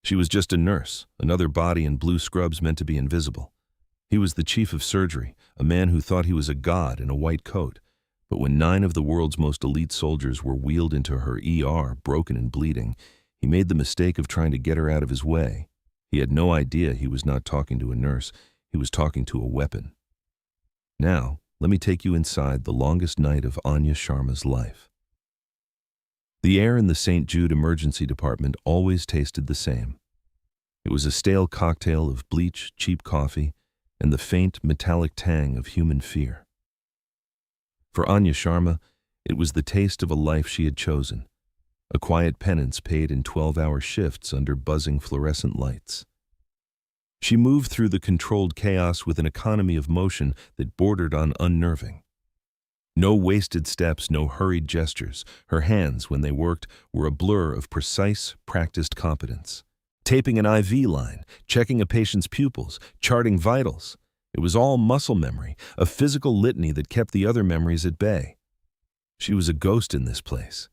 She was just a nurse, another body in blue scrubs meant to be invisible. He was the chief of surgery, a man who thought he was a god in a white coat. But when 9 of the world's most elite soldiers were wheeled into her ER, broken and bleeding, he made the mistake of trying to get her out of his way. He had no idea he was not talking to a nurse, he was talking to a weapon. Now, let me take you inside the longest night of Anya Sharma's life. The air in the St. Jude emergency department always tasted the same. It was a stale cocktail of bleach, cheap coffee, and the faint, metallic tang of human fear. For Anya Sharma, it was the taste of a life she had chosen, a quiet penance paid in 12-hour shifts under buzzing fluorescent lights. She moved through the controlled chaos with an economy of motion that bordered on unnerving. No wasted steps, no hurried gestures. Her hands, when they worked, were a blur of precise, practiced competence. Taping an IV line, checking a patient's pupils, charting vitals. It was all muscle memory, a physical litany that kept the other memories at bay. She was a ghost in this place.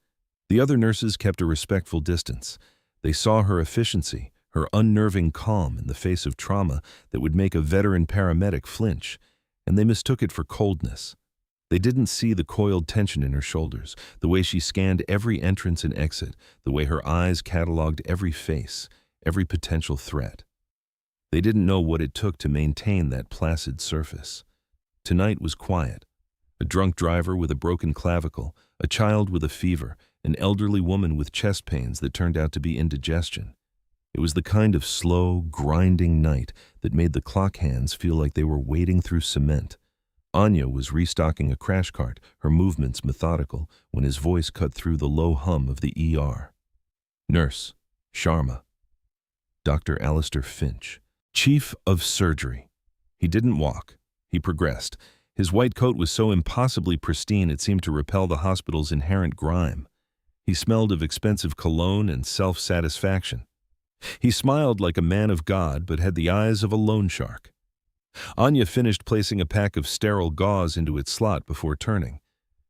The other nurses kept a respectful distance. They saw her efficiency, her unnerving calm in the face of trauma that would make a veteran paramedic flinch, and they mistook it for coldness. They didn't see the coiled tension in her shoulders, the way she scanned every entrance and exit, the way her eyes cataloged every face, every potential threat. They didn't know what it took to maintain that placid surface. Tonight was quiet. A drunk driver with a broken clavicle, a child with a fever, an elderly woman with chest pains that turned out to be indigestion. It was the kind of slow, grinding night that made the clock hands feel like they were wading through cement. Anya was restocking a crash cart, her movements methodical, when his voice cut through the low hum of the ER. Nurse, Sharma. Dr. Alistair Finch, Chief of Surgery. He didn't walk. He progressed. His white coat was so impossibly pristine it seemed to repel the hospital's inherent grime. He smelled of expensive cologne and self-satisfaction. He smiled like a man of God, but had the eyes of a loan shark. Anya finished placing a pack of sterile gauze into its slot before turning.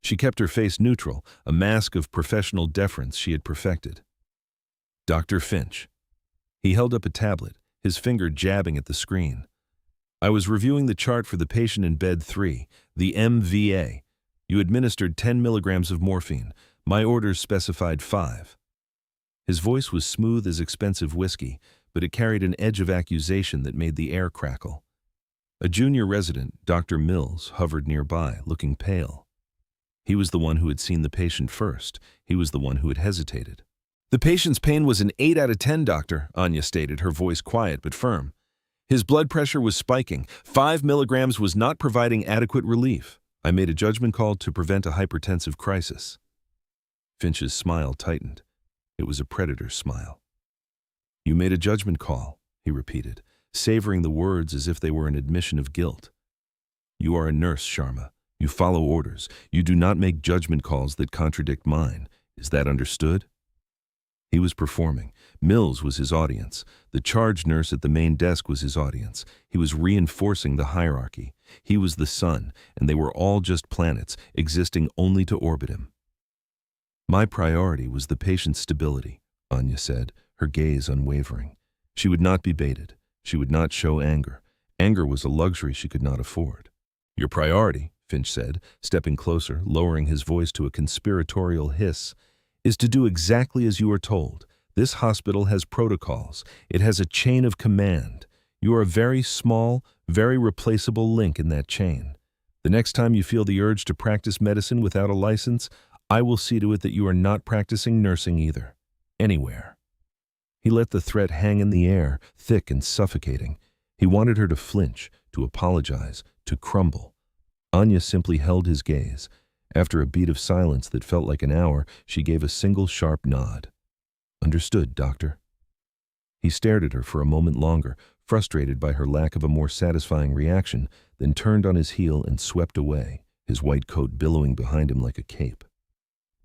She kept her face neutral, a mask of professional deference she had perfected. Dr. Finch. He held up a tablet, his finger jabbing at the screen. I was reviewing the chart for the patient in bed 3, the MVA. You administered 10 milligrams of morphine. My orders specified 5. His voice was smooth as expensive whiskey, but it carried an edge of accusation that made the air crackle. A junior resident, Dr. Mills, hovered nearby, looking pale. He was the one who had seen the patient first. He was the one who had hesitated. The patient's pain was an 8 out of 10, doctor, Anya stated, her voice quiet but firm. His blood pressure was spiking. 5 milligrams was not providing adequate relief. I made a judgment call to prevent a hypertensive crisis. Finch's smile tightened. It was a predator's smile. You made a judgment call, he repeated, savoring the words as if they were an admission of guilt. You are a nurse, Sharma. You follow orders. You do not make judgment calls that contradict mine. Is that understood? He was performing. Mills was his audience. The charge nurse at the main desk was his audience. He was reinforcing the hierarchy. He was the sun, and they were all just planets, existing only to orbit him. My priority was the patient's stability, Anya said, her gaze unwavering. She would not be baited. She would not show anger. Anger was a luxury she could not afford. Your priority, Finch said, stepping closer, lowering his voice to a conspiratorial hiss, is to do exactly as you are told. This hospital has protocols. It has a chain of command. You are a very small, very replaceable link in that chain. The next time you feel the urge to practice medicine without a license, I will see to it that you are not practicing nursing either. Anywhere. He let the threat hang in the air, thick and suffocating. He wanted her to flinch, to apologize, to crumble. Anya simply held his gaze. After a beat of silence that felt like an hour, she gave a single sharp nod. Understood, doctor. He stared at her for a moment longer, frustrated by her lack of a more satisfying reaction, then turned on his heel and swept away, his white coat billowing behind him like a cape.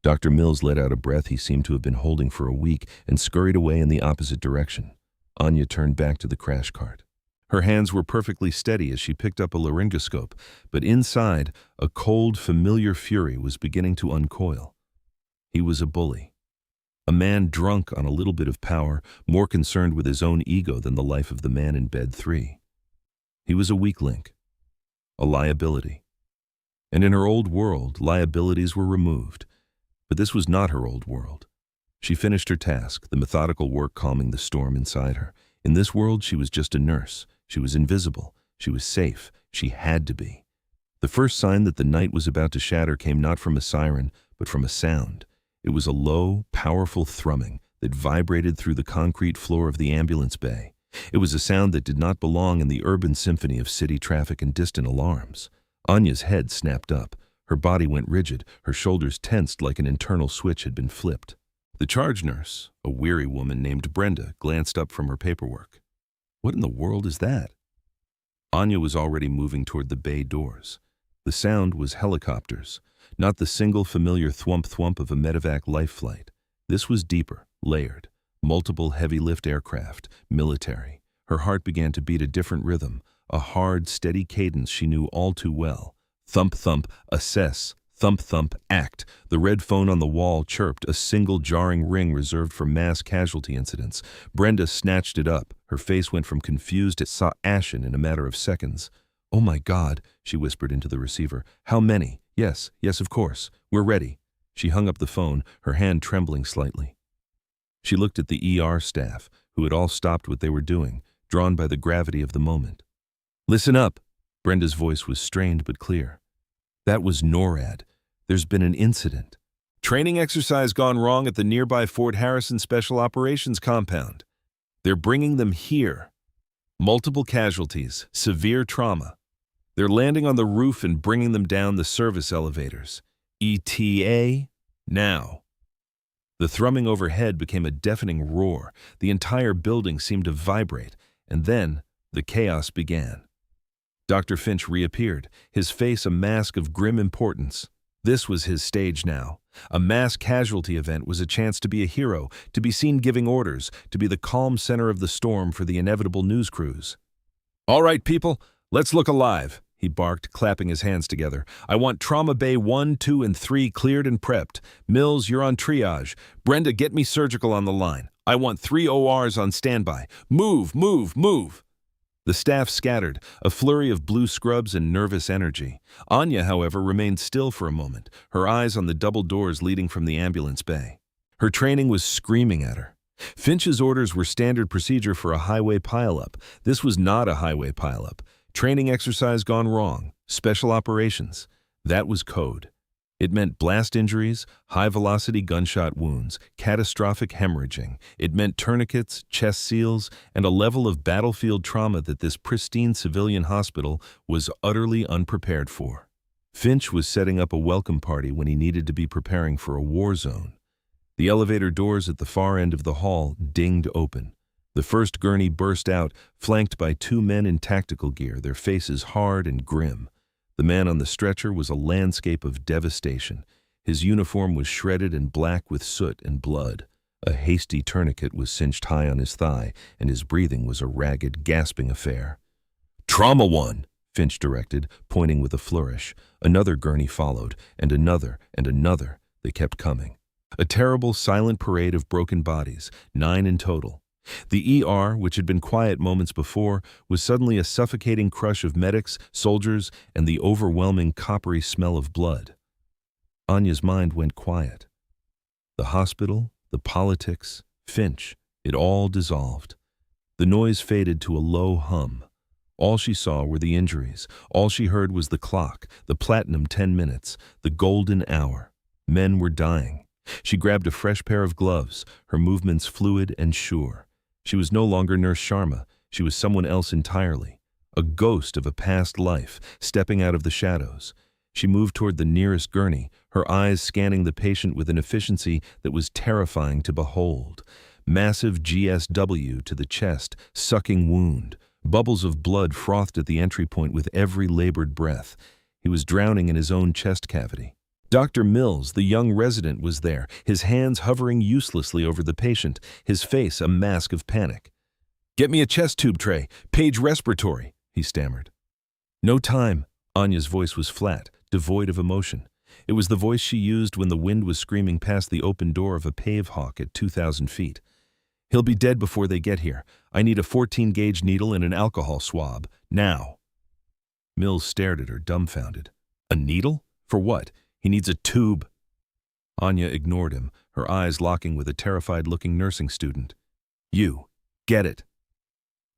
Dr. Mills let out a breath he seemed to have been holding for a week and scurried away in the opposite direction. Anya turned back to the crash cart. Her hands were perfectly steady as she picked up a laryngoscope, but inside, a cold, familiar fury was beginning to uncoil. He was a bully. A man drunk on a little bit of power, more concerned with his own ego than the life of the man in bed 3. He was a weak link, a liability. And in her old world, liabilities were removed. But this was not her old world. She finished her task, the methodical work calming the storm inside her. In this world, she was just a nurse. She was invisible. She was safe. She had to be. The first sign that the night was about to shatter came not from a siren, but from a sound. It was a low, powerful thrumming that vibrated through the concrete floor of the ambulance bay. It was a sound that did not belong in the urban symphony of city traffic and distant alarms. Anya's head snapped up. Her body went rigid, her shoulders tensed like an internal switch had been flipped. The charge nurse, a weary woman named Brenda, glanced up from her paperwork. What in the world is that? Anya was already moving toward the bay doors. The sound was helicopters, not the single familiar thwump-thwump of a medevac life flight. This was deeper, layered, multiple heavy-lift aircraft, military. Her heart began to beat a different rhythm, a hard, steady cadence she knew all too well. Thump-thump, assess, thump-thump, act. The red phone on the wall chirped, a single jarring ring reserved for mass casualty incidents. Brenda snatched it up. Her face went from confused to saw ashen in a matter of seconds. "Oh my God," she whispered into the receiver. "How many?" Yes, of course. We're ready." She hung up the phone, her hand trembling slightly. She looked at the ER staff, who had all stopped what they were doing, drawn by the gravity of the moment. "Listen up." Brenda's voice was strained but clear. "That was NORAD. There's been an incident. Training exercise gone wrong at the nearby Fort Harrison Special Operations Compound. They're bringing them here. Multiple casualties, severe trauma. They're landing on the roof and bringing them down the service elevators. ETA, now." The thrumming overhead became a deafening roar. The entire building seemed to vibrate, and then the chaos began. Dr. Finch reappeared, his face a mask of grim importance. This was his stage now. A mass casualty event was a chance to be a hero, to be seen giving orders, to be the calm center of the storm for the inevitable news crews. "All right, people, let's look alive," he barked, clapping his hands together. "I want Trauma Bay 1, 2, and 3 cleared and prepped. Mills, you're on triage. Brenda, get me surgical on the line. I want 3 ORs on standby. Move, move, move." The staff scattered, a flurry of blue scrubs and nervous energy. Anya, however, remained still for a moment, her eyes on the double doors leading from the ambulance bay. Her training was screaming at her. Finch's orders were standard procedure for a highway pileup. This was not a highway pileup. Training exercise gone wrong. Special operations. That was code. It meant blast injuries, high-velocity gunshot wounds, catastrophic hemorrhaging. It meant tourniquets, chest seals, and a level of battlefield trauma that this pristine civilian hospital was utterly unprepared for. Finch was setting up a welcome party when he needed to be preparing for a war zone. The elevator doors at the far end of the hall dinged open. The first gurney burst out, flanked by 2 men in tactical gear, their faces hard and grim. The man on the stretcher was a landscape of devastation. His uniform was shredded and black with soot and blood. A hasty tourniquet was cinched high on his thigh, and his breathing was a ragged, gasping affair. "Trauma 1," Finch directed, pointing with a flourish. Another gurney followed, and another, and another. They kept coming. A terrible, silent parade of broken bodies, 9 in total. The ER, which had been quiet moments before, was suddenly a suffocating crush of medics, soldiers, and the overwhelming coppery smell of blood. Anya's mind went quiet. The hospital, the politics, Finch, it all dissolved. The noise faded to a low hum. All she saw were the injuries. All she heard was the clock, the platinum 10 minutes, the golden hour. Men were dying. She grabbed a fresh pair of gloves, her movements fluid and sure. She was no longer Nurse Sharma. She was someone else entirely, a ghost of a past life, stepping out of the shadows. She moved toward the nearest gurney, her eyes scanning the patient with an efficiency that was terrifying to behold. Massive GSW to the chest, sucking wound. Bubbles of blood frothed at the entry point with every labored breath. He was drowning in his own chest cavity. Dr. Mills, the young resident, was there, his hands hovering uselessly over the patient, his face a mask of panic. "Get me a chest tube tray, Page Respiratory," he stammered. "No time." Anya's voice was flat, devoid of emotion. It was the voice she used when the wind was screaming past the open door of a pave hawk at 2,000 feet. "He'll be dead before they get here. I need a 14-gauge needle and an alcohol swab. Now." Mills stared at her, dumbfounded. "A needle? For what? He needs a tube." Anya ignored him, her eyes locking with a terrified-looking nursing student. "You. Get it."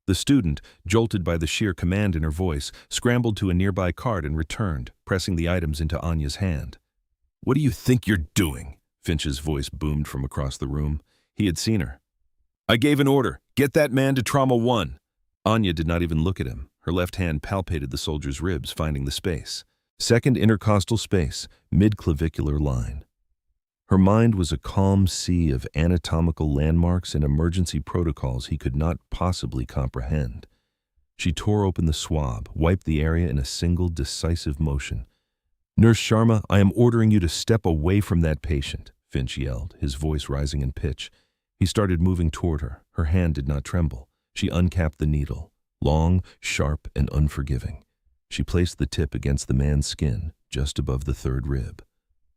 The student, jolted by the sheer command in her voice, scrambled to a nearby cart and returned, pressing the items into Anya's hand. "What do you think you're doing?" Finch's voice boomed from across the room. He had seen her. "I gave an order. Get that man to Trauma 1. Anya did not even look at him. Her left hand palpated the soldier's ribs, finding the space. Second intercostal space, mid-clavicular line. Her mind was a calm sea of anatomical landmarks and emergency protocols he could not possibly comprehend. She tore open the swab, wiped the area in a single decisive motion. "Nurse Sharma, I am ordering you to step away from that patient," Finch yelled, his voice rising in pitch. He started moving toward her. Her hand did not tremble. She uncapped the needle, long, sharp, and unforgiving. She placed the tip against the man's skin, just above the third rib.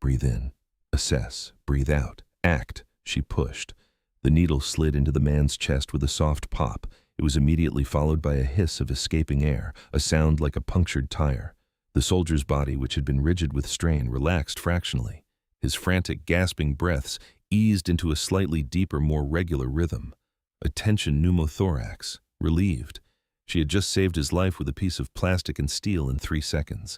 "Breathe in. Assess. Breathe out. Act." She pushed. The needle slid into the man's chest with a soft pop. It was immediately followed by a hiss of escaping air, a sound like a punctured tire. The soldier's body, which had been rigid with strain, relaxed fractionally. His frantic, gasping breaths eased into a slightly deeper, more regular rhythm. A tension pneumothorax. Relieved. She had just saved his life with a piece of plastic and steel in 3 seconds.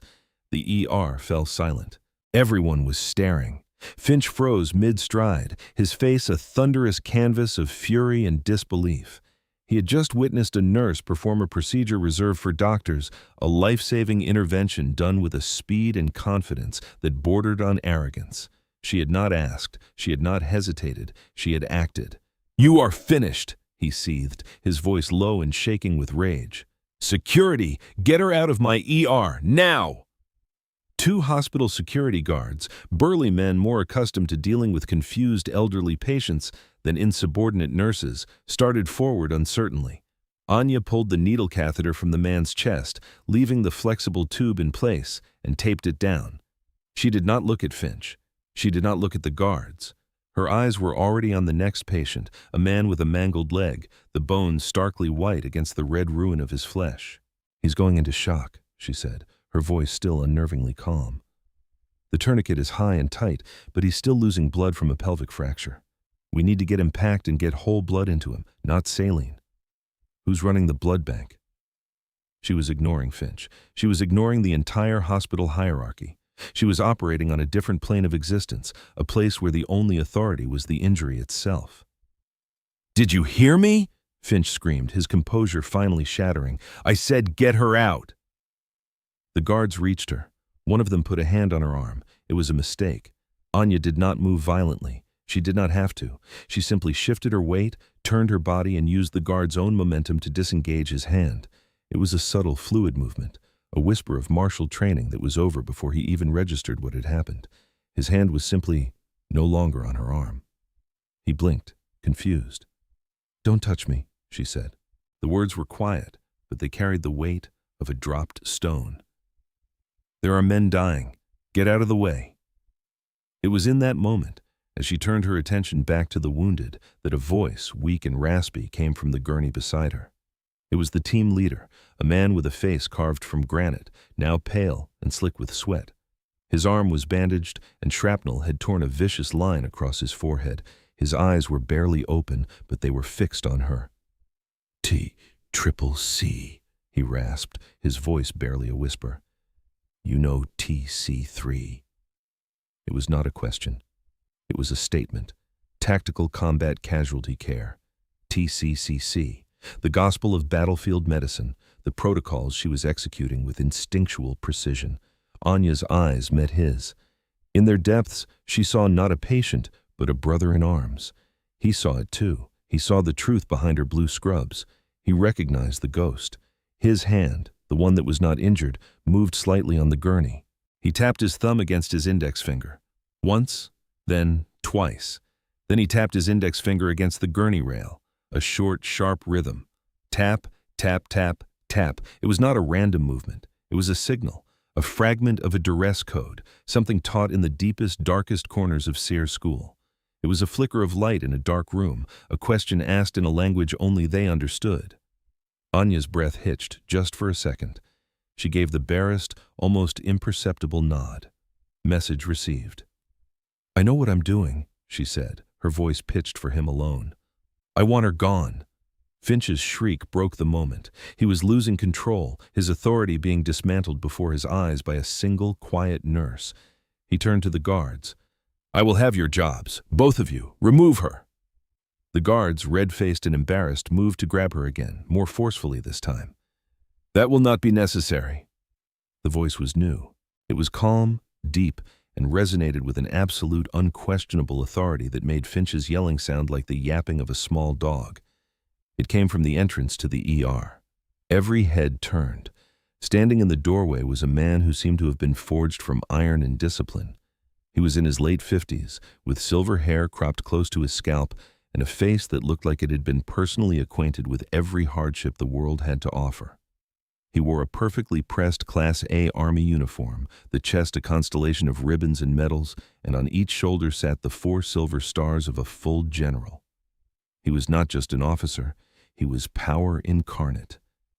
The ER fell silent. Everyone was staring. Finch froze mid-stride, his face a thunderous canvas of fury and disbelief. He had just witnessed a nurse perform a procedure reserved for doctors, a life-saving intervention done with a speed and confidence that bordered on arrogance. She had not asked, she had not hesitated, she had acted. "You are finished," he seethed, his voice low and shaking with rage. "Security, get her out of my ER, now!" 2 hospital security guards, burly men more accustomed to dealing with confused elderly patients than insubordinate nurses, started forward uncertainly. Anya pulled the needle catheter from the man's chest, leaving the flexible tube in place, and taped it down. She did not look at Finch. She did not look at the guards. Her eyes were already on the next patient, a man with a mangled leg, the bones starkly white against the red ruin of his flesh. "He's going into shock," she said, her voice still unnervingly calm. "The tourniquet is high and tight, but he's still losing blood from a pelvic fracture. We need to get him packed and get whole blood into him, not saline." "Who's running the blood bank?" She was ignoring Finch. She was ignoring the entire hospital hierarchy. She was operating on a different plane of existence, a place where the only authority was the injury itself. "Did you hear me?" Finch screamed, his composure finally shattering. "I said get her out!" The guards reached her. One of them put a hand on her arm. It was a mistake. Anya did not move violently. She did not have to. She simply shifted her weight, turned her body, and used the guard's own momentum to disengage his hand. It was a subtle, fluid movement, a whisper of martial training that was over before he even registered what had happened. His hand was simply no longer on her arm. He blinked, confused. "Don't touch me," she said. The words were quiet, but they carried the weight of a dropped stone. "There are men dying. Get out of the way." It was in that moment, as she turned her attention back to the wounded, that a voice, weak and raspy, came from the gurney beside her. It was the team leader, a man with a face carved from granite, now pale and slick with sweat. His arm was bandaged, and shrapnel had torn a vicious line across his forehead. His eyes were barely open, but they were fixed on her. "T-triple-C," he rasped, his voice barely a whisper. "You know TC3. It was not a question. It was a statement. Tactical Combat Casualty Care. TCCC. The gospel of battlefield medicine, the protocols she was executing with instinctual precision. Anya's eyes met his. In their depths, she saw not a patient, but a brother in arms. He saw it too. He saw the truth behind her blue scrubs. He recognized the ghost. His hand, the one that was not injured, moved slightly on the gurney. He tapped his thumb against his index finger. Once, then twice. Then he tapped his index finger against the gurney rail. A short, sharp rhythm. Tap, tap, tap, tap. It was not a random movement. It was a signal, a fragment of a duress code, something taught in the deepest, darkest corners of Sears School. It was a flicker of light in a dark room, a question asked in a language only they understood. Anya's breath hitched just for a second. She gave the barest, almost imperceptible nod. Message received. "I know what I'm doing," she said, her voice pitched for him alone. "I want her gone." Finch's shriek broke the moment. He was losing control, his authority being dismantled before his eyes by a single, quiet nurse. He turned to the guards. "I will have your jobs. Both of you. Remove her." The guards, red-faced and embarrassed, moved to grab her again, more forcefully this time. "That will not be necessary." The voice was new. It was calm, deep, and resonated with an absolute, unquestionable authority that made Finch's yelling sound like the yapping of a small dog. It came from the entrance to the ER. Every head turned. Standing in the doorway was a man who seemed to have been forged from iron and discipline. He was in his late 50s, with silver hair cropped close to his scalp and a face that looked like it had been personally acquainted with every hardship the world had to offer. He wore a perfectly pressed Class A Army uniform, the chest a constellation of ribbons and medals, and on each shoulder sat the 4 silver stars of a full general. He was not just an officer, he was power incarnate.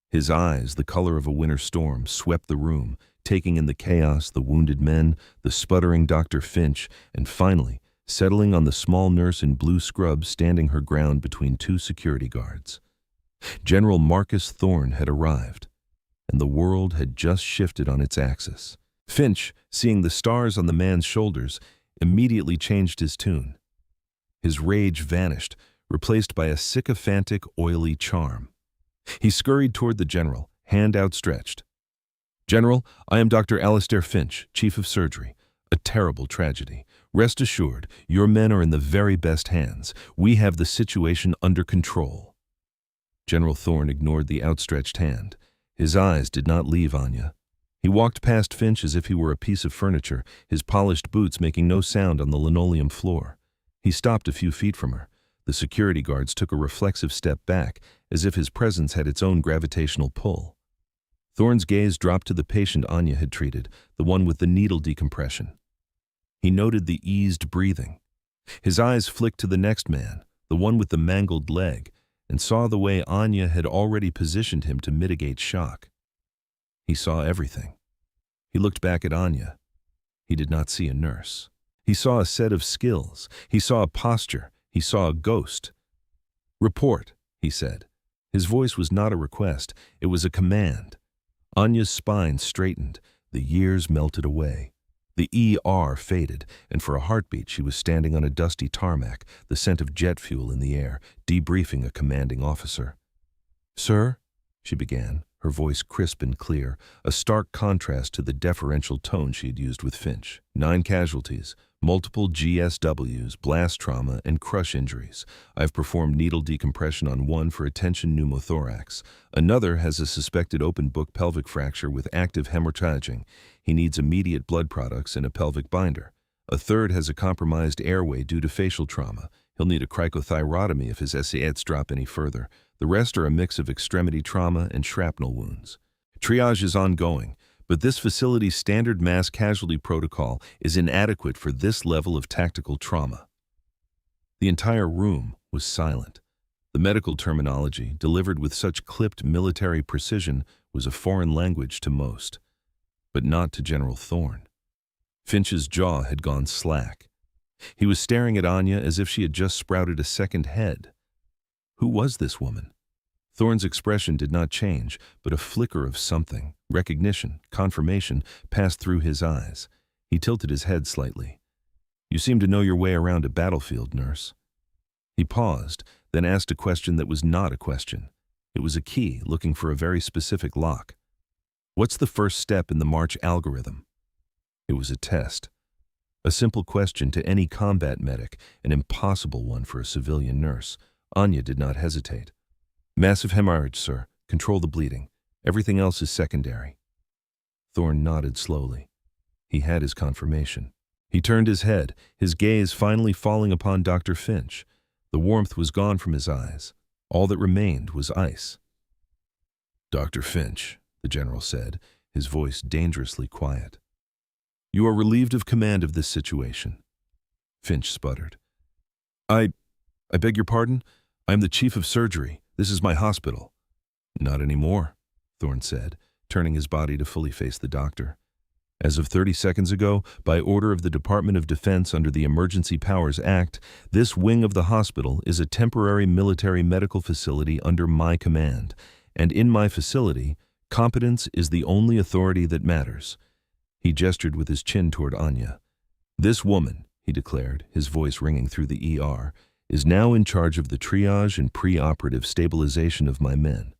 His eyes, the color of a winter storm, swept the room, taking in the chaos, the wounded men, the sputtering Dr. Finch, and finally, settling on the small nurse in blue scrubs standing her ground between 2 security guards. General Marcus Thorne had arrived, and the world had just shifted on its axis. Finch, seeing the stars on the man's shoulders, immediately changed his tune. His rage vanished, replaced by a sycophantic, oily charm. He scurried toward the general, hand outstretched. "General, I am Dr. Alistair Finch, Chief of Surgery. A terrible tragedy. Rest assured, your men are in the very best hands. We have the situation under control." General Thorne ignored the outstretched hand. His eyes did not leave Anya. He walked past Finch as if he were a piece of furniture, his polished boots making no sound on the linoleum floor. He stopped a few feet from her. The security guards took a reflexive step back, as if his presence had its own gravitational pull. Thorne's gaze dropped to the patient Anya had treated, the one with the needle decompression. He noted the eased breathing. His eyes flicked to the next man, the one with the mangled leg, and saw the way Anya had already positioned him to mitigate shock. He saw everything. He looked back at Anya. He did not see a nurse. He saw a set of skills. He saw a posture. He saw a ghost. "Report," he said. His voice was not a request, it was a command. Anya's spine straightened, the years melted away. The ER faded, and for a heartbeat she was standing on a dusty tarmac, the scent of jet fuel in the air, debriefing a commanding officer. "Sir," she began, her voice crisp and clear, a stark contrast to the deferential tone she had used with Finch. 9 casualties, multiple GSWs, blast trauma, and crush injuries. I've performed needle decompression on one for a tension pneumothorax. Another has a suspected open book pelvic fracture with active hemorrhaging. He needs immediate blood products and a pelvic binder. A third has a compromised airway due to facial trauma. He'll need a cricothyrotomy if his SAEs drop any further. The rest are a mix of extremity trauma and shrapnel wounds. Triage is ongoing, but this facility's standard mass casualty protocol is inadequate for this level of tactical trauma." The entire room was silent. The medical terminology, delivered with such clipped military precision, was a foreign language to most, but not to General Thorne. Finch's jaw had gone slack. He was staring at Anya as if she had just sprouted a second head. Who was this woman? Thorne's expression did not change, but a flicker of something, recognition, confirmation, passed through his eyes. He tilted his head slightly. "You seem to know your way around a battlefield, nurse." He paused, then asked a question that was not a question. It was a key looking for a very specific lock. "What's the first step in the March algorithm?" It was a test. A simple question to any combat medic, an impossible one for a civilian nurse. Anya did not hesitate. "Massive hemorrhage, sir. Control the bleeding. Everything else is secondary." Thorne nodded slowly. He had his confirmation. He turned his head, his gaze finally falling upon Dr. Finch. The warmth was gone from his eyes. All that remained was ice. "Dr. Finch," the general said, his voice dangerously quiet. "You are relieved of command of this situation." Finch sputtered. I beg your pardon? I am the chief of surgery. This is my hospital." "Not anymore," Thorne said, turning his body to fully face the doctor. "As of 30 seconds ago, by order of the Department of Defense under the Emergency Powers Act, this wing of the hospital is a temporary military medical facility under my command, and in my facility, competence is the only authority that matters." He gestured with his chin toward Anya. "This woman," he declared, his voice ringing through the ER, "is now in charge of the triage and pre-operative stabilization of my men.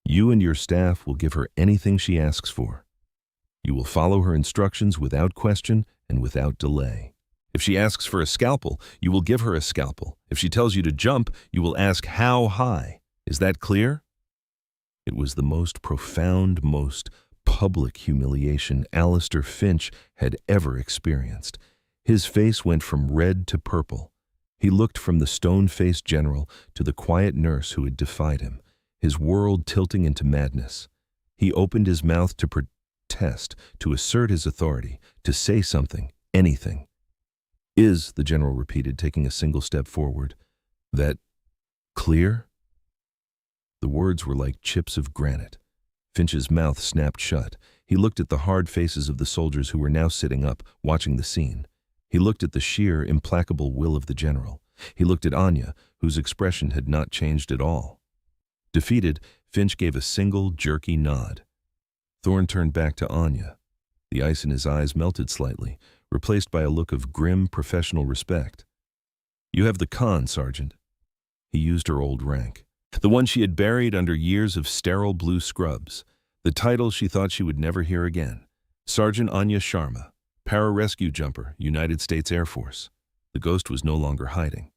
You and your staff will give her anything she asks for. You will follow her instructions without question and without delay. If she asks for a scalpel, you will give her a scalpel. If she tells you to jump, you will ask how high. Is that clear?" It was the most profound, most public humiliation Alistair Finch had ever experienced. His face went from red to purple. He looked from the stone-faced general to the quiet nurse who had defied him, his world tilting into madness. He opened his mouth to protest, to assert his authority, to say something, anything. "Is," the general repeated, taking a single step forward, "that clear?" The words were like chips of granite. Finch's mouth snapped shut. He looked at the hard faces of the soldiers who were now sitting up, watching the scene. He looked at the sheer, implacable will of the general. He looked at Anya, whose expression had not changed at all. Defeated, Finch gave a single, jerky nod. Thorne turned back to Anya. The ice in his eyes melted slightly, replaced by a look of grim, professional respect. "You have the con, Sergeant." He used her old rank, the one she had buried under years of sterile blue scrubs, the title she thought she would never hear again. Sergeant Anya Sharma, para-rescue jumper, United States Air Force. The ghost was no longer hiding.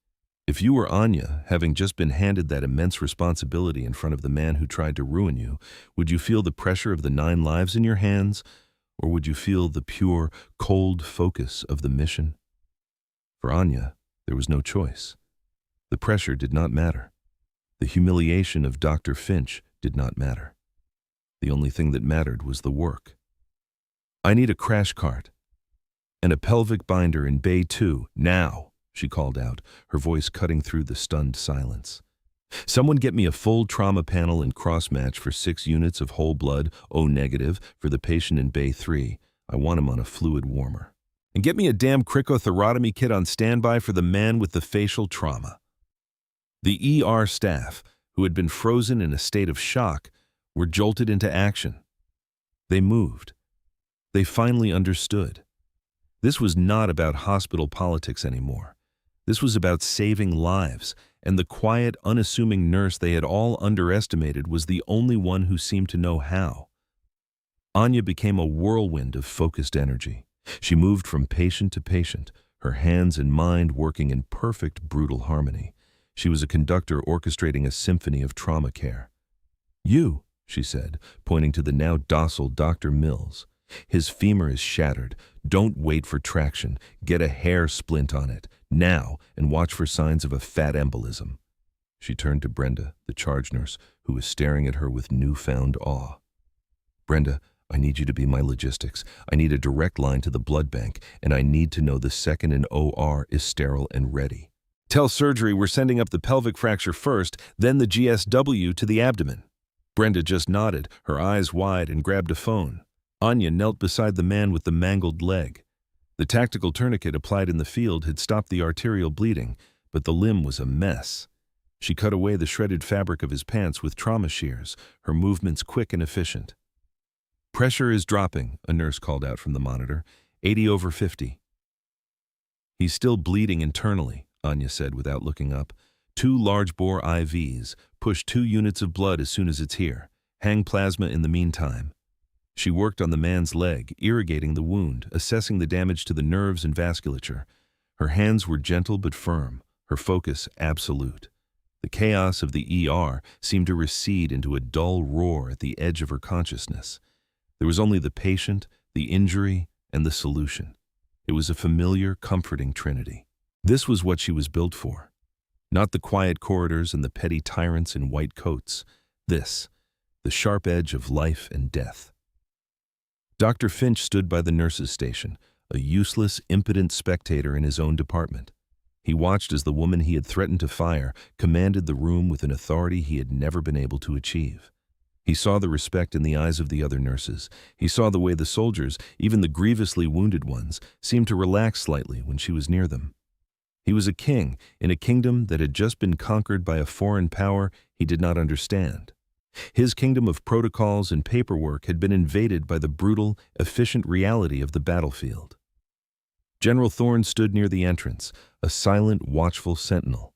If you were Anya, having just been handed that immense responsibility in front of the man who tried to ruin you, would you feel the pressure of the 9 lives in your hands, or would you feel the pure, cold focus of the mission? For Anya, there was no choice. The pressure did not matter. The humiliation of Dr. Finch did not matter. The only thing that mattered was the work. "I need a crash cart and a pelvic binder in Bay 2, now," she called out, her voice cutting through the stunned silence. "Someone get me a full trauma panel and cross-match for 6 units of whole blood, O negative, for the patient in Bay 3. I want him on a fluid warmer. And get me a damn cricothyrotomy kit on standby for the man with the facial trauma." The ER staff, who had been frozen in a state of shock, were jolted into action. They moved. They finally understood. This was not about hospital politics anymore. This was about saving lives, and the quiet, unassuming nurse they had all underestimated was the only one who seemed to know how. Anya became a whirlwind of focused energy. She moved from patient to patient, her hands and mind working in perfect, brutal harmony. She was a conductor orchestrating a symphony of trauma care. "You," she said, pointing to the now docile Dr. Mills. "His femur is shattered. Don't wait for traction. Get a hair splint on it, now, and watch for signs of a fat embolism." She turned to Brenda, the charge nurse, who was staring at her with newfound awe. "Brenda, I need you to be my logistics. I need a direct line to the blood bank, and I need to know the second an OR is sterile and ready. Tell surgery we're sending up the pelvic fracture first, then the GSW to the abdomen." Brenda just nodded, her eyes wide, and grabbed a phone. Anya knelt beside the man with the mangled leg. The tactical tourniquet applied in the field had stopped the arterial bleeding, but the limb was a mess. She cut away the shredded fabric of his pants with trauma shears, her movements quick and efficient. "Pressure is dropping," a nurse called out from the monitor. 80/50. "He's still bleeding internally," Anya said without looking up. 2 large-bore IVs. Push 2 units of blood as soon as it's here. Hang plasma in the meantime." She worked on the man's leg, irrigating the wound, assessing the damage to the nerves and vasculature. Her hands were gentle but firm, her focus absolute. The chaos of the ER seemed to recede into a dull roar at the edge of her consciousness. There was only the patient, the injury, and the solution. It was a familiar, comforting trinity. This was what she was built for. Not the quiet corridors and the petty tyrants in white coats. This, the sharp edge of life and death. Dr. Finch stood by the nurses' station, a useless, impotent spectator in his own department. He watched as the woman he had threatened to fire commanded the room with an authority he had never been able to achieve. He saw the respect in the eyes of the other nurses. He saw the way the soldiers, even the grievously wounded ones, seemed to relax slightly when she was near them. He was a king in a kingdom that had just been conquered by a foreign power he did not understand. His kingdom of protocols and paperwork had been invaded by the brutal, efficient reality of the battlefield. General Thorne stood near the entrance, a silent, watchful sentinel.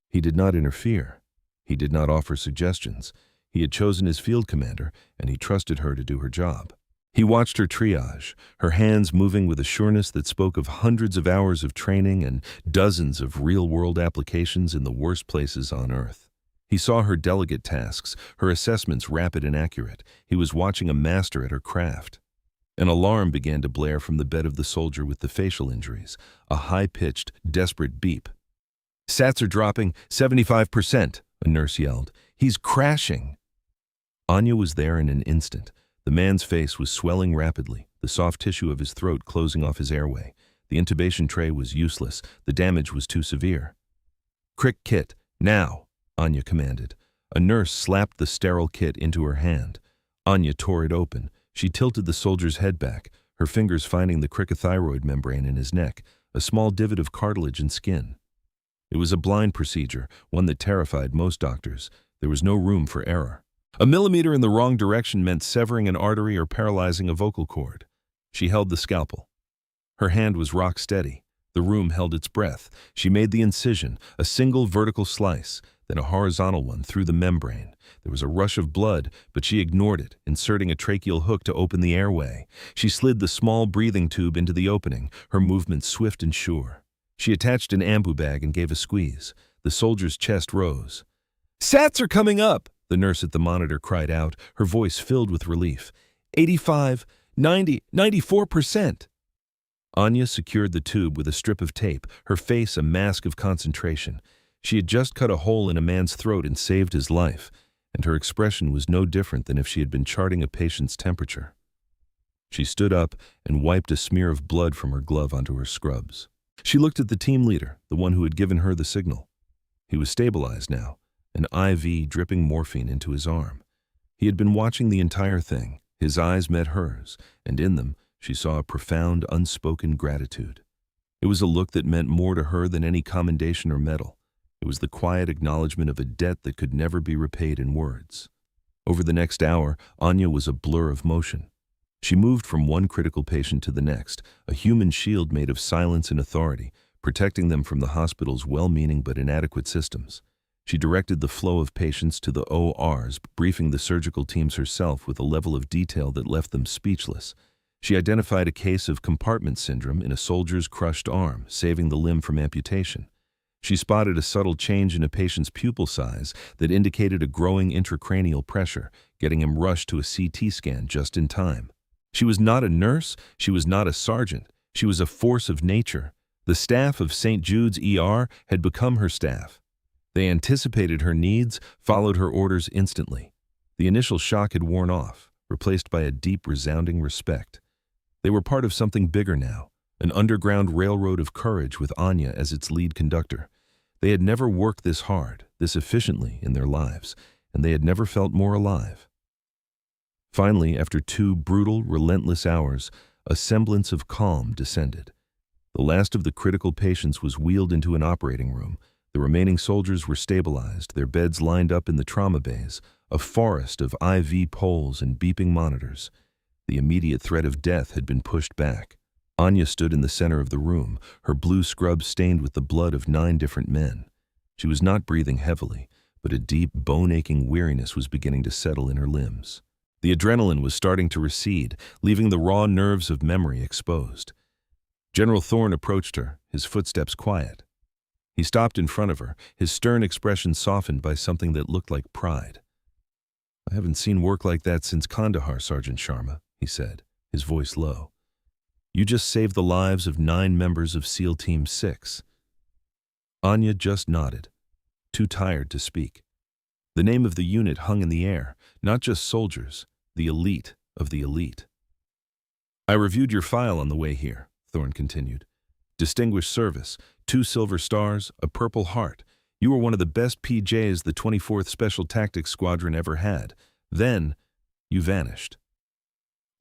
He did not interfere. He did not offer suggestions. He had chosen his field commander, and he trusted her to do her job. He watched her triage, her hands moving with a sureness that spoke of hundreds of hours of training and dozens of real-world applications in the worst places on Earth. He saw her delicate tasks, her assessments rapid and accurate. He was watching a master at her craft. An alarm began to blare from the bed of the soldier with the facial injuries, a high-pitched, desperate beep. "Sats are dropping 75%, a nurse yelled. "He's crashing." Anya was there in an instant. The man's face was swelling rapidly, the soft tissue of his throat closing off his airway. The intubation tray was useless. The damage was too severe. "Crick kit, now," Anya commanded. A nurse slapped the sterile kit into her hand. Anya tore it open. She tilted the soldier's head back, her fingers finding the cricothyroid membrane in his neck, a small divot of cartilage and skin. It was a blind procedure, one that terrified most doctors. There was no room for error. A millimeter in the wrong direction meant severing an artery or paralyzing a vocal cord. She held the scalpel. Her hand was rock steady. The room held its breath. She made the incision, a single vertical slice, then a horizontal one through the membrane. There was a rush of blood, but she ignored it, inserting a tracheal hook to open the airway. She slid the small breathing tube into the opening, her movements swift and sure. She attached an ambu bag and gave a squeeze. The soldier's chest rose. "Sats are coming up!" The nurse at the monitor cried out, her voice filled with relief. 85, 90, 94%. Anya secured the tube with a strip of tape, her face a mask of concentration. She had just cut a hole in a man's throat and saved his life, and her expression was no different than if she had been charting a patient's temperature. She stood up and wiped a smear of blood from her glove onto her scrubs. She looked at the team leader, the one who had given her the signal. He was stabilized now, an IV dripping morphine into his arm. He had been watching the entire thing. His eyes met hers, and in them she saw a profound, unspoken gratitude. It was a look that meant more to her than any commendation or medal. It was the quiet acknowledgement of a debt that could never be repaid in words. Over the next hour, Anya was a blur of motion. She moved from one critical patient to the next, a human shield made of silence and authority, protecting them from the hospital's well-meaning but inadequate systems. She directed the flow of patients to the ORs, briefing the surgical teams herself with a level of detail that left them speechless. She identified a case of compartment syndrome in a soldier's crushed arm, saving the limb from amputation. She spotted a subtle change in a patient's pupil size that indicated a growing intracranial pressure, getting him rushed to a CT scan just in time. She was not a nurse, she was not a sergeant, she was a force of nature. The staff of St. Jude's ER had become her staff. They anticipated her needs, followed her orders instantly. The initial shock had worn off, replaced by a deep, resounding respect. They were part of something bigger now, an underground railroad of courage with Anya as its lead conductor. They had never worked this hard, this efficiently in their lives, and they had never felt more alive. Finally, after 2 brutal, relentless hours, a semblance of calm descended. The last of the critical patients was wheeled into an operating room. The remaining soldiers were stabilized, their beds lined up in the trauma bays, a forest of IV poles and beeping monitors. The immediate threat of death had been pushed back. Anya stood in the center of the room, her blue scrubs stained with the blood of 9 different men. She was not breathing heavily, but a deep, bone-aching weariness was beginning to settle in her limbs. The adrenaline was starting to recede, leaving the raw nerves of memory exposed. General Thorne approached her, his footsteps quiet. He stopped in front of her, his stern expression softened by something that looked like pride. "I haven't seen work like that since Kandahar, Sergeant Sharma," he said, his voice low. "You just saved the lives of 9 members of SEAL Team 6. Anya just nodded, too tired to speak. The name of the unit hung in the air, not just soldiers, the elite of the elite. I reviewed your file on the way here, Thorne continued. Distinguished service, 2 silver stars, a Purple Heart. You were one of the best PJs the 24th Special Tactics Squadron ever had. Then, you vanished.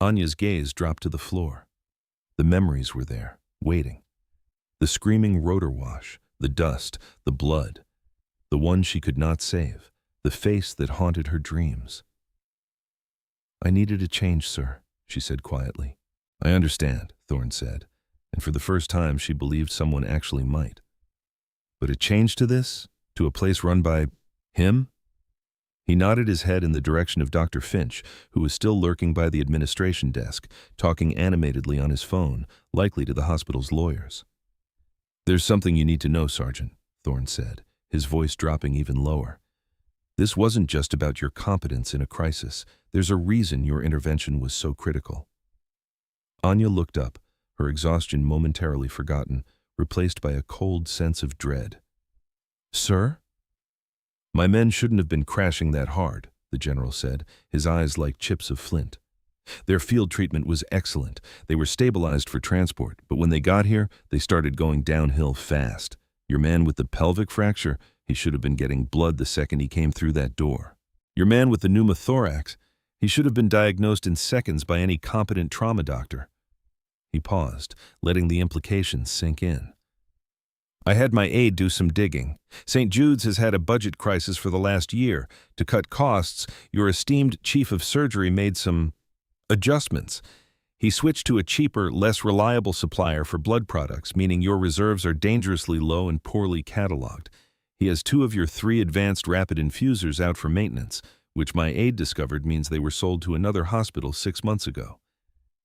Anya's gaze dropped to the floor. The memories were there, waiting. The screaming rotor wash, the dust, the blood. The one she could not save, the face that haunted her dreams. I needed a change, sir, she said quietly. I understand, Thorne said, and for the first time she believed someone actually might. But a change to this? To a place run by him? He nodded his head in the direction of Dr. Finch, who was still lurking by the administration desk, talking animatedly on his phone, likely to the hospital's lawyers. There's something you need to know, Sergeant, Thorne said, his voice dropping even lower. This wasn't just about your competence in a crisis. There's a reason your intervention was so critical. Anya looked up, her exhaustion momentarily forgotten, replaced by a cold sense of dread. Sir? My men shouldn't have been crashing that hard, the general said, his eyes like chips of flint. Their field treatment was excellent. They were stabilized for transport, but when they got here, they started going downhill fast. Your man with the pelvic fracture, he should have been getting blood the second he came through that door. Your man with the pneumothorax, he should have been diagnosed in seconds by any competent trauma doctor. He paused, letting the implications sink in. I had my aide do some digging. St. Jude's has had a budget crisis for the last year. To cut costs, your esteemed chief of surgery made some adjustments. He switched to a cheaper, less reliable supplier for blood products, meaning your reserves are dangerously low and poorly cataloged. He has 2 of your 3 advanced rapid infusers out for maintenance, which my aide discovered means they were sold to another hospital 6 months ago.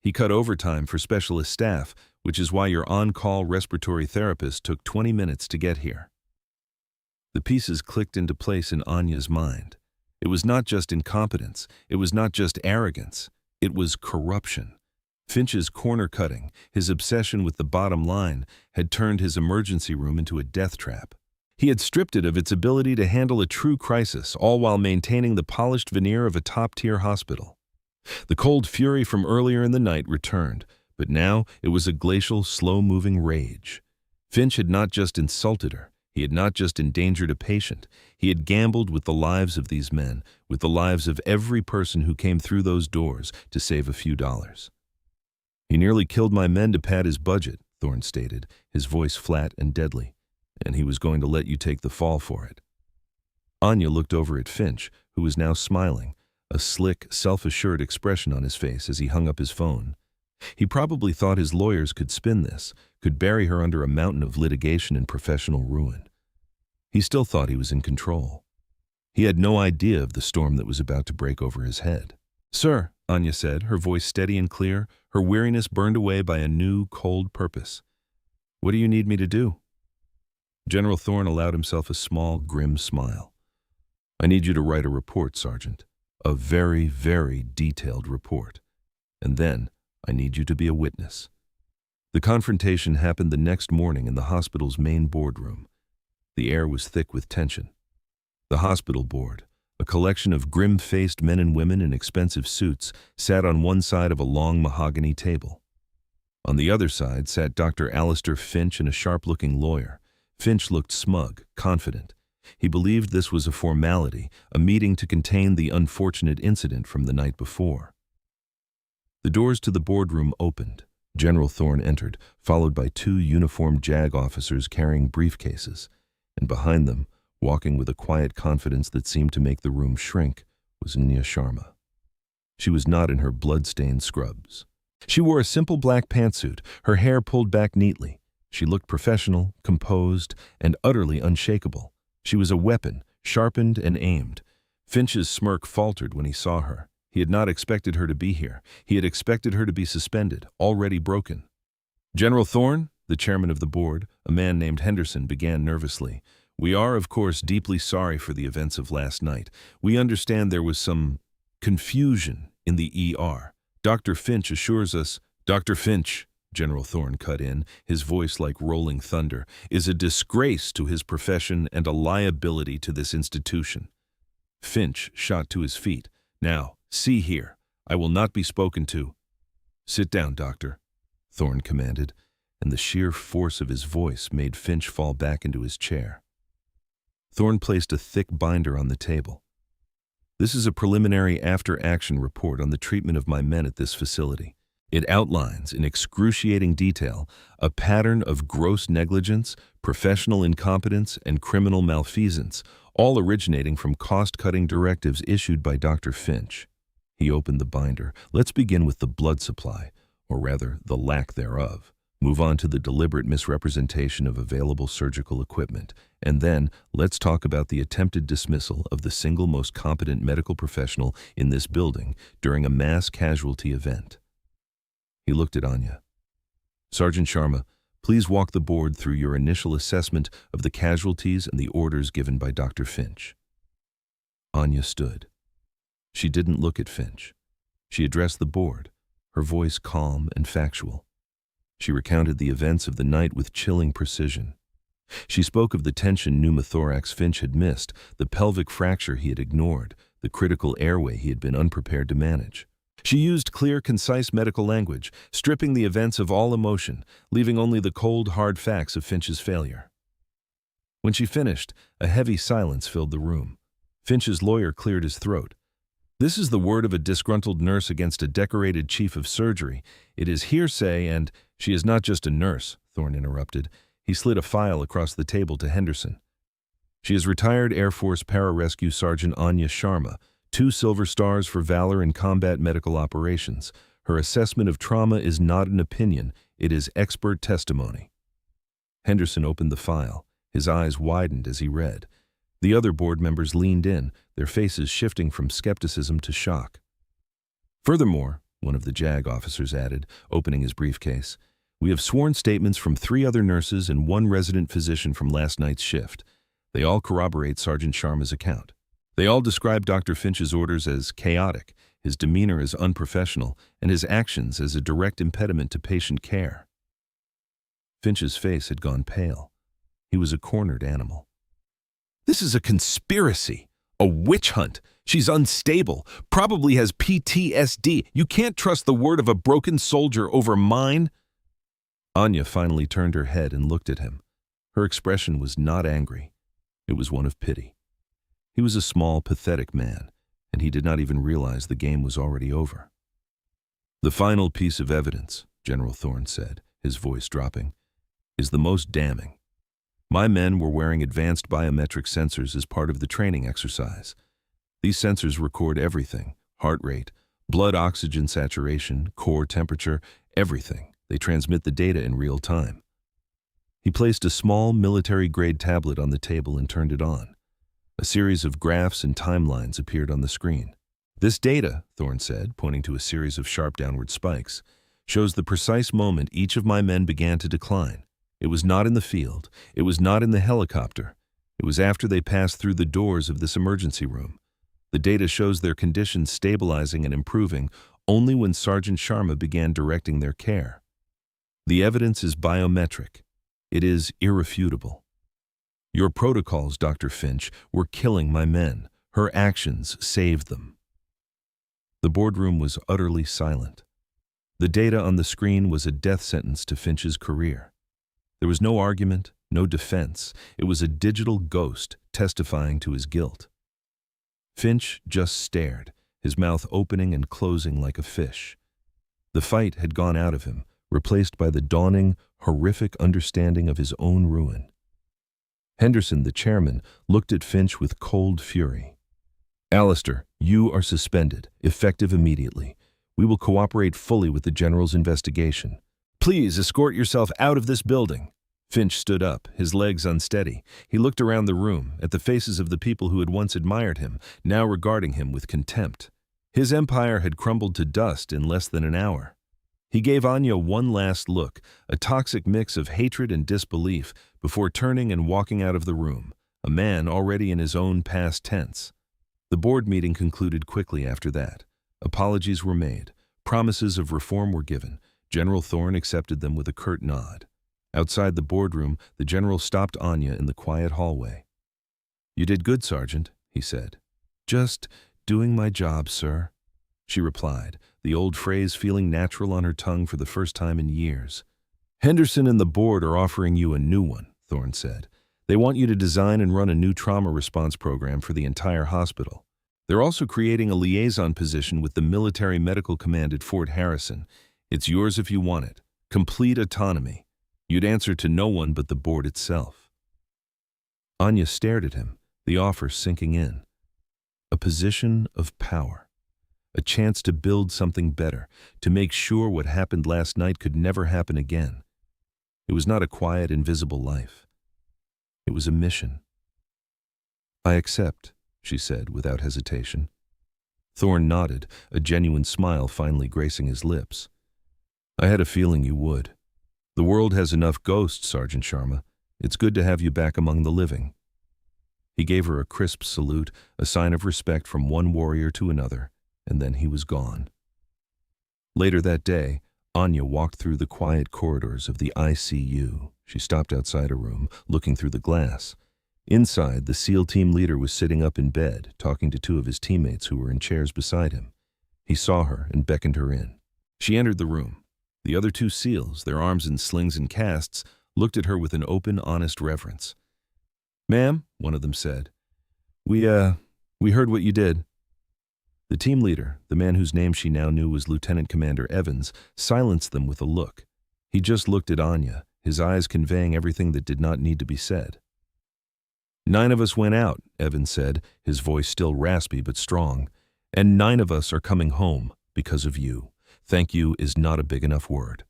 He cut overtime for specialist staff, which is why your on-call respiratory therapist took 20 minutes to get here. The pieces clicked into place in Anya's mind. It was not just incompetence. It was not just arrogance. It was corruption. Finch's corner-cutting, his obsession with the bottom line, had turned his emergency room into a death trap. He had stripped it of its ability to handle a true crisis, all while maintaining the polished veneer of a top-tier hospital. The cold fury from earlier in the night returned, but now it was a glacial, slow-moving rage. Finch had not just insulted her. He had not just endangered a patient. He had gambled with the lives of these men, with the lives of every person who came through those doors to save a few dollars. He nearly killed my men to pad his budget, Thorne stated, his voice flat and deadly, and he was going to let you take the fall for it. Anya looked over at Finch, who was now smiling, a slick, self-assured expression on his face as he hung up his phone. He probably thought his lawyers could spin this, could bury her under a mountain of litigation and professional ruin. He still thought he was in control. He had no idea of the storm that was about to break over his head. Sir, Anya said, her voice steady and clear, her weariness burned away by a new, cold purpose. What do you need me to do? General Thorne allowed himself a small, grim smile. I need you to write a report, Sergeant. A very, very detailed report. And then, I need you to be a witness. The confrontation happened the next morning in the hospital's main boardroom. The air was thick with tension. The hospital board, a collection of grim-faced men and women in expensive suits, sat on one side of a long mahogany table. On the other side sat Dr. Alistair Finch and a sharp-looking lawyer. Finch looked smug, confident. He believed this was a formality, a meeting to contain the unfortunate incident from the night before. The doors to the boardroom opened. General Thorne entered, followed by 2 uniformed JAG officers carrying briefcases, and behind them, walking with a quiet confidence that seemed to make the room shrink, was Nya Sharma. She was not in her blood-stained scrubs. She wore a simple black pantsuit, her hair pulled back neatly. She looked professional, composed, and utterly unshakable. She was a weapon, sharpened and aimed. Finch's smirk faltered when he saw her. He had not expected her to be here. He had expected her to be suspended, already broken. General Thorne, the chairman of the board, a man named Henderson, began nervously. We are, of course, deeply sorry for the events of last night. We understand there was some confusion in the ER. Dr. Finch assures us, Dr. Finch, General Thorne cut in, his voice like rolling thunder, is a disgrace to his profession and a liability to this institution. Finch shot to his feet. Now, see here, I will not be spoken to. "Sit down, Doctor," Thorne commanded, and the sheer force of his voice made Finch fall back into his chair. Thorne placed a thick binder on the table. "This is a preliminary after-action report on the treatment of my men at this facility. It outlines, in excruciating detail, a pattern of gross negligence, professional incompetence, and criminal malfeasance, all originating from cost-cutting directives issued by Dr. Finch." He opened the binder. "Let's begin with the blood supply, or rather, the lack thereof. Move on to the deliberate misrepresentation of available surgical equipment, and then let's talk about the attempted dismissal of the single most competent medical professional in this building during a mass casualty event." He looked at Anya. "Sergeant Sharma, please walk the board through your initial assessment of the casualties and the orders given by Dr. Finch." Anya stood. She didn't look at Finch. She addressed the board, her voice calm and factual. She recounted the events of the night with chilling precision. She spoke of the tension pneumothorax Finch had missed, the pelvic fracture he had ignored, the critical airway he had been unprepared to manage. She used clear, concise medical language, stripping the events of all emotion, leaving only the cold, hard facts of Finch's failure. When she finished, a heavy silence filled the room. Finch's lawyer cleared his throat. "This is the word of a disgruntled nurse against a decorated chief of surgery. It is hearsay and—" "She is not just a nurse," Thorne interrupted. He slid a file across the table to Henderson. "She is retired Air Force Pararescue Sergeant Anya Sharma, 2 Silver Stars for valor in combat medical operations. Her assessment of trauma is not an opinion, it is expert testimony." Henderson opened the file. His eyes widened as he read. The other board members leaned in, their faces shifting from skepticism to shock. "Furthermore," one of the JAG officers added, opening his briefcase, "we have sworn statements from 3 other nurses and 1 resident physician from last night's shift. They all corroborate Sergeant Sharma's account. They all describe Dr. Finch's orders as chaotic, his demeanor as unprofessional, and his actions as a direct impediment to patient care." Finch's face had gone pale. He was a cornered animal. "This is a conspiracy, a witch hunt. She's unstable, probably has PTSD. You can't trust the word of a broken soldier over mine." Anya finally turned her head and looked at him. Her expression was not angry. It was one of pity. He was a small, pathetic man, and he did not even realize the game was already over. "The final piece of evidence," General Thorne said, his voice dropping, "is the most damning. My men were wearing advanced biometric sensors as part of the training exercise. These sensors record everything: heart rate, blood oxygen saturation, core temperature, everything. They transmit the data in real time." He placed a small military-grade tablet on the table and turned it on. A series of graphs and timelines appeared on the screen. "This data," Thorne said, pointing to a series of sharp downward spikes, "shows the precise moment each of my men began to decline. It was not in the field. It was not in the helicopter. It was after they passed through the doors of this emergency room. The data shows their conditions stabilizing and improving only when Sergeant Sharma began directing their care. The evidence is biometric. It is irrefutable. Your protocols, Dr. Finch, were killing my men. Her actions saved them." The boardroom was utterly silent. The data on the screen was a death sentence to Finch's career. There was no argument, no defense. It was a digital ghost testifying to his guilt. Finch just stared, his mouth opening and closing like a fish. The fight had gone out of him, replaced by the dawning, horrific understanding of his own ruin. Henderson, the chairman, looked at Finch with cold fury. "Alistair, you are suspended, effective immediately. We will cooperate fully with the General's investigation. Please escort yourself out of this building." Finch stood up, his legs unsteady. He looked around the room, at the faces of the people who had once admired him, now regarding him with contempt. His empire had crumbled to dust in less than an hour. He gave Anya one last look, a toxic mix of hatred and disbelief, before turning and walking out of the room, a man already in his own past tense. The board meeting concluded quickly after that. Apologies were made. Promises of reform were given. General Thorne accepted them with a curt nod. Outside the boardroom, the general stopped Anya in the quiet hallway. "You did good, Sergeant," he said. "Just doing my job, sir." she replied, the old phrase feeling natural on her tongue for the first time in years. Henderson and the board are offering you a new one, Thorne said. They want you to design and run a new trauma response program for the entire hospital. They're also creating a liaison position with the Military Medical Command at Fort Harrison. It's yours if you want it. Complete autonomy. You'd answer to no one but the board itself. Anya stared at him, the offer sinking in. A position of power. A chance to build something better, to make sure what happened last night could never happen again. It was not a quiet, invisible life. It was a mission. I accept, she said without hesitation. Thorne nodded, a genuine smile finally gracing his lips. I had a feeling you would. The world has enough ghosts, Sergeant Sharma. It's good to have you back among the living. He gave her a crisp salute, a sign of respect from one warrior to another, and then he was gone. Later that day, Anya walked through the quiet corridors of the ICU. She stopped outside her room, looking through the glass. Inside, the SEAL team leader was sitting up in bed, talking to two of his teammates who were in chairs beside him. He saw her and beckoned her in. She entered the room. The other two SEALs, their arms in slings and casts, looked at her with an open, honest reverence. Ma'am, one of them said, we heard what you did. The team leader, the man whose name she now knew was Lieutenant Commander Evans, silenced them with a look. He just looked at Anya, his eyes conveying everything that did not need to be said. 9 of us went out, Evans said, his voice still raspy but strong, and 9 of us are coming home because of you. Thank you is not a big enough word.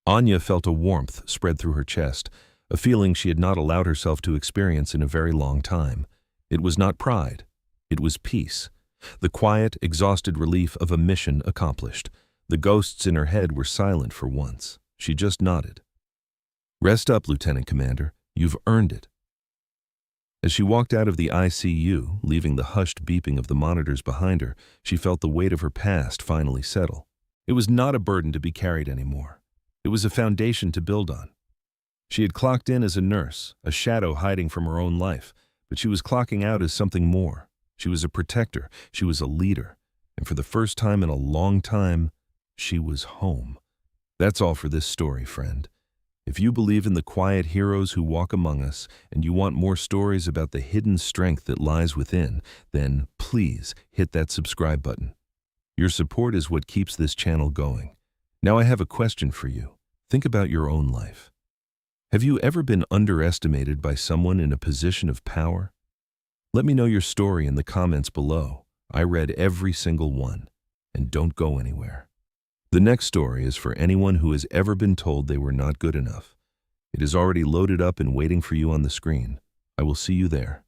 Anya felt a warmth spread through her chest, a feeling she had not allowed herself to experience in a very long time. It was not pride. It was peace. The quiet, exhausted relief of a mission accomplished. The ghosts in her head were silent for once. She just nodded. Rest up, Lieutenant Commander. You've earned it. As she walked out of the ICU, leaving the hushed beeping of the monitors behind her, she felt the weight of her past finally settle. It was not a burden to be carried anymore. It was a foundation to build on. She had clocked in as a nurse, a shadow hiding from her own life, but she was clocking out as something more. She was a protector, she was a leader, and for the first time in a long time, she was home. That's all for this story, friend. If you believe in the quiet heroes who walk among us, and you want more stories about the hidden strength that lies within, then please hit that subscribe button. Your support is what keeps this channel going. Now I have a question for you. Think about your own life. Have you ever been underestimated by someone in a position of power? Let me know your story in the comments below. I read every single one. And don't go anywhere. The next story is for anyone who has ever been told they were not good enough. It is already loaded up and waiting for you on the screen. I will see you there.